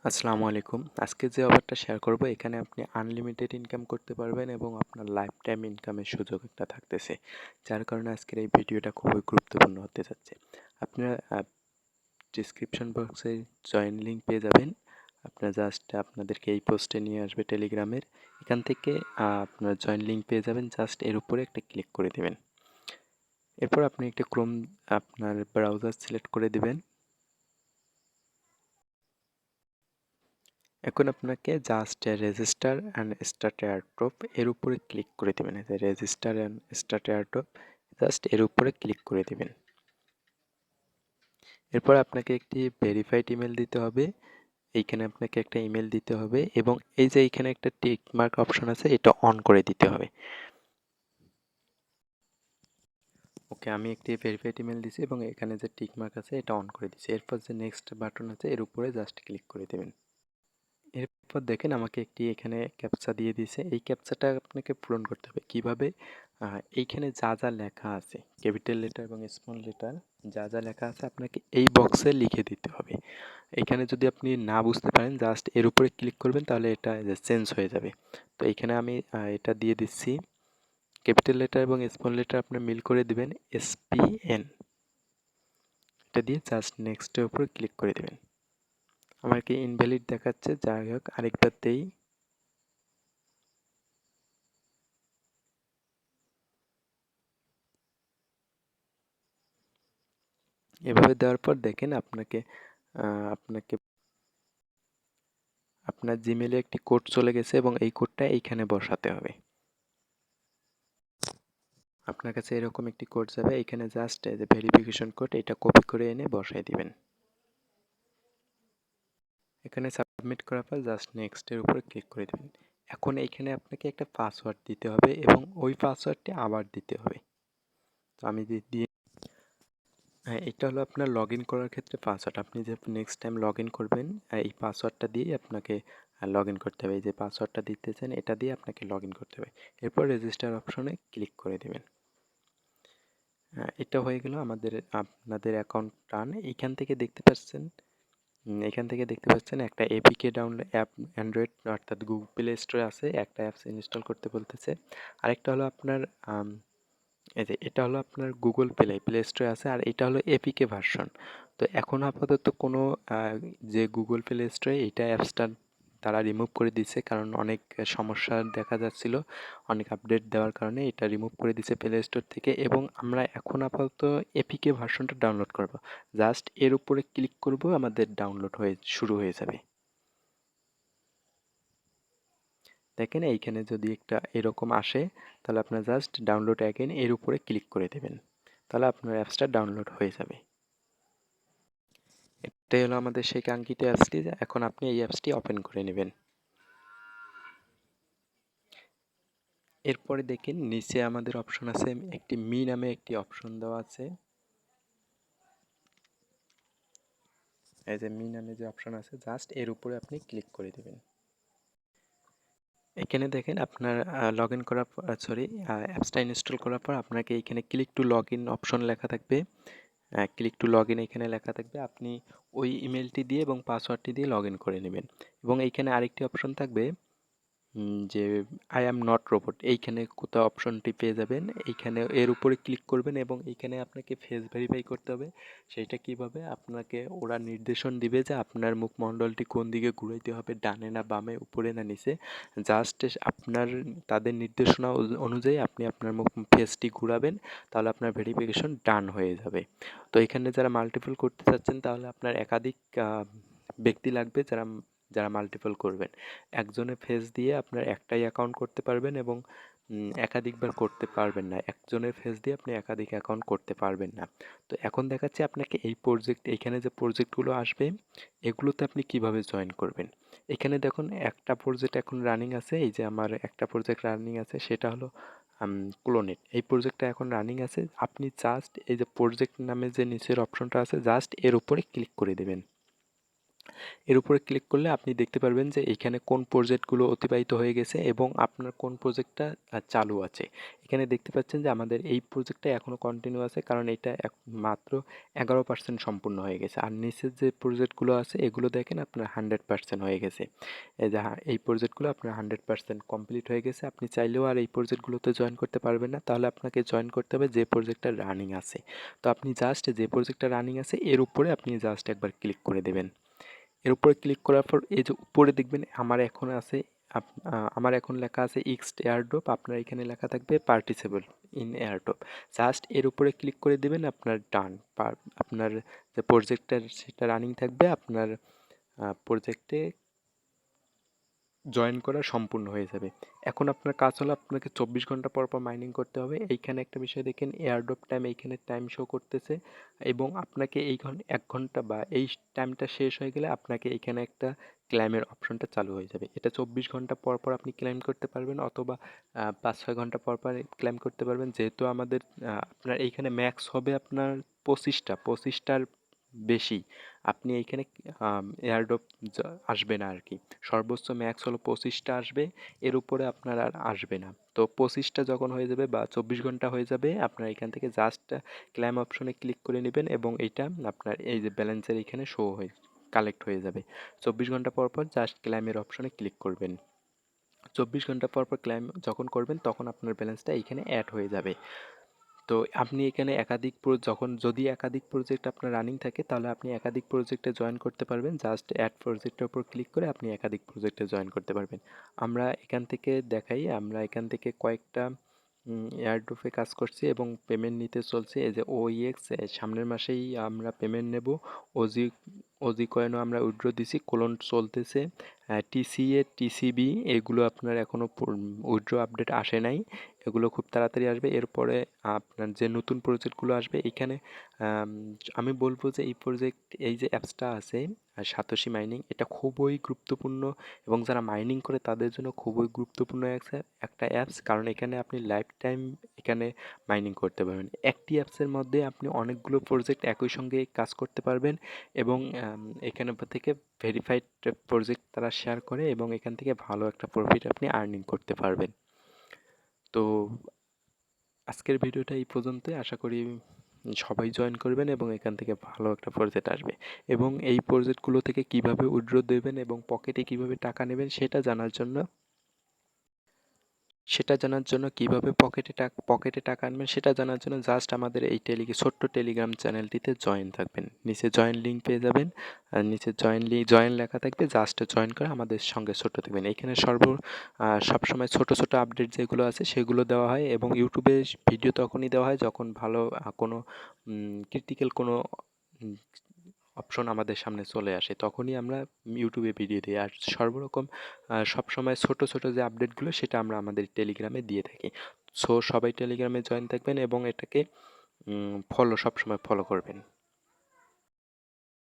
আসসালামু আলাইকুম। আজকে যে অফারটা শেয়ার করব এখানে আপনি আনলিমিটেড ইনকাম করতে পারবেন এবং আপনার লাইফ টাইম ইনকামের সুযোগ একটা থাকতেছে। যার কারণে আজকের এই ভিডিওটা খুবই গুরুত্বপূর্ণ হতে যাচ্ছে। আপনারা ডেসক্রিপশন বক্সে জয়েন লিঙ্ক পেয়ে যাবেন। আপনারা জাস্ট আপনাদেরকে এই পোস্টে নিয়ে আসবে টেলিগ্রামের। এখান থেকে আপনারা জয়েন লিঙ্ক পেয়ে যাবেন। জাস্ট এর উপরে একটা ক্লিক করে দিবেন। এরপর আপনি একটা ক্রোম আপনার ব্রাউজার সিলেক্ট করে দিবেন। এখন আপনাকে just register and start airdrop এর উপরে ক্লিক করে দেবেন। এই যে register and start airdrop just এর উপরে ক্লিক করে দিবেন। এরপর আপনাকে একটি ভেরিফাইড ইমেল দিতে হবে। এইখানে আপনাকে একটা ইমেল দিতে হবে এবং এই যে এইখানে একটা টিক মার্ক অপশন আছে, এটা অন করে দিতে হবে। ওকে, আমি একটি ভেরিফাইড ইমেল দিছি এবং এখানে যে টিক মার্ক আছে এটা অন করে দিছি। এরপর যে নেক্সট বাটন আছে এর উপরে জাস্ট ক্লিক করে দেবেন। এরপর দেখেন আমাকে একটি এখানে ক্যাপচা দিয়ে দিয়েছে। এই ক্যাপচাটা আপনাকে পূরণ করতে হবে কিভাবে? এইখানে যা যা লেখা আছে ক্যাপিটাল লেটার এবং স্মল লেটার যা যা লেখা আছে আপনাকে এই বক্সে লিখে দিতে হবে। এখানে যদি আপনি না বুঝতে পারেন জাস্ট এর উপরে ক্লিক করবেন, তাহলে এটা চেঞ্জ হয়ে যাবে। তো এখানে আমি এটা দিয়ে দিচ্ছি। ক্যাপিটাল লেটার এবং স্মল লেটার আপনি মিল করে দিবেন SPN। এটা দিয়ে জাস্ট নেক্সটের উপরে ক্লিক করে দেবেন। আমাকে ইনভ্যালিড দেখাচ্ছে, যাই হোক আরেকবার দেই। এভাবে দেওয়ার পর দেখেন আপনাকে আপনার জিমেলে একটি কোড চলে গেছে এবং এই কোডটা এইখানে বসাতে হবে। আপনার কাছে এরকম একটি কোড যাবে, এইখানে জাস্ট এই যে ভেরিফিকেশন কোড এটা কপি করে এনে বসাই দিবেন। এখানে সাবমিট করার পর জাস্ট নেক্সটের উপরে ক্লিক করে দেবেন। এখন এইখানে আপনাকে একটা পাসওয়ার্ড দিতে হবে এবং ওই পাসওয়ার্ডটি আবার দিতে হবে। তো আমি দিয়ে হ্যাঁ, এটা হলো আপনার লগ ইন করার ক্ষেত্রে পাসওয়ার্ড। আপনি যে নেক্সট টাইম লগ ইন করবেন এই পাসওয়ার্ডটা দিয়েই আপনাকে লগ ইন করতে হবে। এই যে পাসওয়ার্ডটা দিতেছেন এটা দিয়ে আপনাকে লগ ইন করতে হবে। এরপর রেজিস্টার অপশনে ক্লিক করে দেবেন। এটা হয়ে গেল আপনাদের অ্যাকাউন্ট রান। এখান থেকে দেখতে পাচ্ছেন একটা এপিকে ডাউনলোড অ্যাপ, অ্যান্ড্রয়েড অর্থাৎ গুগল প্লে স্টোরে আছে, একটা অ্যাপস ইনস্টল করতে বলতেছে। আরেকটা হলো আপনার এই যে এটা হলো আপনার গুগল প্লে স্টোরে আছে, আর এটা হলো এপিকে ভার্সন। তো এখন আপাতত কোনো যে গুগল প্লে স্টোরে এইটা অ্যাপসটা তারা রিমুভ করে দিচ্ছে, কারণ অনেক সমস্যা দেখা যাচ্ছিল। অনেক আপডেট দেওয়ার কারণে এটা রিমুভ করে দিচ্ছে প্লে স্টোর থেকে এবং আমরা এখন আপাতত এপিকে ভার্সনটা ডাউনলোড করব। জাস্ট এর উপরে ক্লিক করব, আমাদের ডাউনলোড হয়ে শুরু হয়ে যাবে। দেখেন এইখানে যদি একটা এরকম আসে, তাহলে আপনার জাস্ট ডাউনলোড অ্যাগেন এর উপরে ক্লিক করে দেবেন। তাহলে আপনার অ্যাপসটা ডাউনলোড হয়ে যাবে। এটাই হলো আমাদের সেই কাঙ্ক্ষিত অ্যাপসটি। এখন আপনি এই অ্যাপসটি ওপেন করে নেবেন। এরপরে দেখেন নিচে আমাদের অপশন আছে, একটি মি নামে একটি অপশন দেওয়া আছে। এই যে মি নামে যে অপশন আছে জাস্ট এর উপরে আপনি ক্লিক করে দেবেন। এখানে দেখেন আপনার লগ ইন করার সরি অ্যাপসটা ইনস্টল করার পর আপনাকে এখানে click to log in option লেখা থাকবে। ক্লিক টু লগ ইন এখানে লেখা থাকবে, আপনি ওই ইমেলটি দিয়ে এবং পাসওয়ার্ডটি দিয়ে লগ ইন করে নেবেন। এবং এইখানে আরেকটি অপশন থাকবে যে আই অ্যাম নট রোবট, এইখানে কোথাও অপশনটি পেয়ে যাবেন। এইখানে এর উপরে ক্লিক করবেন এবং এইখানে আপনাকে ফেস ভেরিফাই করতে হবে। সেইটা কিভাবে? আপনাকে ওরা নির্দেশন দিবে যে আপনার মুখমণ্ডলটি কোন দিকে ঘুরাইতে হবে, ডানে না বামে, উপরে না নিচে। জাস্ট আপনার তাদের নির্দেশনা অনুযায়ী আপনি আপনার মুখ ফেসটি ঘুরাবেন, তাহলে আপনার ভেরিফিকেশন ডান হয়ে যাবে। তো এখানে যারা মাল্টিপল করতে চাচ্ছেন তাহলে আপনার একাধিক ব্যক্তি লাগবে যারা যারা মাল্টিপল করবেন। একজনের ফেস দিয়ে আপনার একটাই অ্যাকাউন্ট করতে পারবেন এবং একাধিকবার করতে পারবেন না। একজনের ফেস দিয়ে আপনি একাধিক অ্যাকাউন্ট করতে পারবেন না। তো এখন দেখাচ্ছি আপনাকে এই প্রজেক্ট, এইখানে যে প্রজেক্টগুলো আসবে এগুলোতে আপনি কিভাবে জয়েন করবেন। এখানে দেখুন একটা প্রজেক্ট এখন রানিং আছে, এই যে আমার একটা প্রজেক্ট রানিং আছে সেটা হলো ক্লোনেট। এই প্রজেক্টটা এখন রানিং আছে। আপনি জাস্ট এই যে প্রজেক্ট নামে যে নিচের অপশনটা আছে জাস্ট এর উপরে ক্লিক করে দেবেন। এর উপরে ক্লিক করলে আপনি দেখতে পারবেন যে এইখানে কোন প্রজেক্টগুলো অতিবাহিত হয়ে গেছে এবং আপনার কোন প্রজেক্টটা চালু আছে। এখানে দেখতে পাচ্ছেন যে আমাদের এই প্রজেক্টটা এখনও কন্টিনিউ আছে, কারণ এটা মাত্র 11% সম্পূর্ণ হয়ে গেছে। আর নিচের যে প্রজেক্টগুলো আছে এগুলো দেখেন আপনার 100% হয়ে গেছে। এই যে এই প্রজেক্টগুলো আপনার 100% কমপ্লিট হয়ে গেছে। আপনি চাইলেও আর এই প্রজেক্টগুলোতে জয়েন করতে পারবেন না, তাহলে আপনাকে জয়েন করতে হবে যে প্রজেক্টটা রানিং আছে। তো আপনি জাস্ট যে প্রজেক্টটা রানিং আছে এর উপরে আপনি জাস্ট একবার ক্লিক করে দেবেন। এর উপরে ক্লিক করার পর এই যে উপরে দেখবেন আমার এখন আছে আমার এখন লেখা আছে ইক্সড এয়ারড্রপ, আপনার এখানে লেখা থাকবে পার্টিসিপেট ইন এয়ারড্রপ। জাস্ট এর উপরে ক্লিক করে দেবেন, আপনার ডান। আপনার যে প্রজেক্টটা সেটা রানিং থাকবে, আপনার প্রজেক্টে জয়েন করা সম্পূর্ণ হয়ে যাবে। এখন আপনার কাজ হলো আপনাকে 24 ঘন্টা পর পর মাইনিং করতে হবে। এইখানে একটা বিষয় দেখেন, এয়ারড্রপ টাইম এইখানে টাইম শো করতেছে এবং আপনাকে এই 1 ঘন্টা বা এই টাইমটা শেষ হয়ে গেলে আপনাকে এইখানে একটা ক্লেমের অপশনটা চালু হয়ে যাবে। এটা 24 ঘন্টা পর পর আপনি ক্লেম করতে পারবেন, অথবা 5-6 ঘন্টা পর পর ক্লেম করতে পারবেন। যেহেতু আমাদের আপনার এইখানে ম্যাক্স হবে আপনার 25টার বেশি আপনি এইখানে এয়ারড্রপ আসবে না আর কি। সর্বোচ্চ ম্যাক্স হলো 25টা আসবে, এর উপরে আপনার আর আসবে না। তো 25টা যখন হয়ে যাবে বা 24 ঘন্টা হয়ে যাবে, আপনার এখান থেকে জাস্ট ক্লেম অপশনে ক্লিক করে নেবেন এবং এইটা আপনার এই যে ব্যালেন্সের এখানে শো হয়ে কালেক্ট হয়ে যাবে। 24 ঘন্টা পর পর জাস্ট ক্লেমের অপশনে ক্লিক করবেন। 24 ঘন্টা পর পর ক্লেম যখন করবেন তখন আপনার ব্যালেন্সটা এইখানে অ্যাড হয়ে যাবে। তো আপনি এখানে যদি একাধিক প্রজেক্ট আপনার রানিং থাকে তাহলে আপনি একাধিক প্রজেক্টে জয়েন করতে পারবেন। জাস্ট অ্যাড প্রজেক্টের উপর ক্লিক করে আপনি একাধিক প্রজেক্টে জয়েন করতে পারবেন। আমরা এখান থেকে দেখাই, আমরা এখান থেকে কয়েকটা এয়ারড্রপে কাজ করছি এবং পেমেন্ট নিতে চলছে। এই যে OEX সামনের মাসেই আমরা পেমেন্ট নেব। ওজি ওজি কয়েনও আমরা উইথড্র দিছি, কোলন চলতেছে। TCA TCB এগুলো আপনার এখনও উইথড্র আপডেট আসে নাই, এগুলো খুব তাড়াতাড়ি আসবে। এরপরে আপনার যে নতুন প্রজেক্টগুলো আসবে এখানে আম, আমি বলবো যে এই যে অ্যাপসটা আছে সাতোশি মাইনিং, এটা খুবই গুরুত্বপূর্ণ এবং যারা মাইনিং করে তাদের জন্য খুবই গুরুত্বপূর্ণ একটা অ্যাপস, কারণ এখানে আপনি লাইফ টাইম এখানে মাইনিং করতে পারবেন। একটি অ্যাপসের মধ্যে আপনি অনেকগুলো প্রজেক্ট একই সঙ্গে কাজ করতে পারবেন এবং এখানে থেকে ভেরিফাইড প্রজেক্ট তারা শেয়ার করে এবং এখান থেকে ভালো একটা প্রফিট আপনি আর্নিং করতে পারবেন। তো আজকের ভিডিওটা এই পর্যন্তই। আশা করি সবাই জয়েন করবেন এবং এখান থেকে ভালো একটা প্রজেক্ট আসবে। এবং এই প্রজেক্টগুলো থেকে কিভাবে উইথড্র দেবেন এবং পকেটে কিভাবে টাকা নেবেন কিভাবে পকেটে টাকা আনবেন সেটা জানার জন্য জাস্ট আমাদের এই ছোট্ট টেলিগ্রাম চ্যানেলটিতে জয়েন থাকবেন। নিচে জয়েন লিঙ্ক পেয়ে যাবেন, আর নিচে জয়েন লেখা থাকবে, জাস্ট জয়েন করে আমাদের সঙ্গে ছোট্ট থাকবেন। এখানে সবসময় ছোট ছোট আপডেট যেগুলো আছে সেগুলো দেওয়া হয় এবং ইউটিউবে ভিডিও তখনই দেওয়া হয় যখন ভালো কোনো ক্রিটিক্যাল কোনো অপশন আমাদের সামনে চলে আসে, তখনই আমরা ইউটিউবে ভিডিও দিই। আর সর্বরকম সবসময় ছোট ছোট যে আপডেটগুলো সেটা আমরা আমাদের টেলিগ্রামে দিয়ে থাকি। সো সবাই টেলিগ্রামে জয়েন থাকবেন এবং এটাকে সবসময় ফলো করবেন।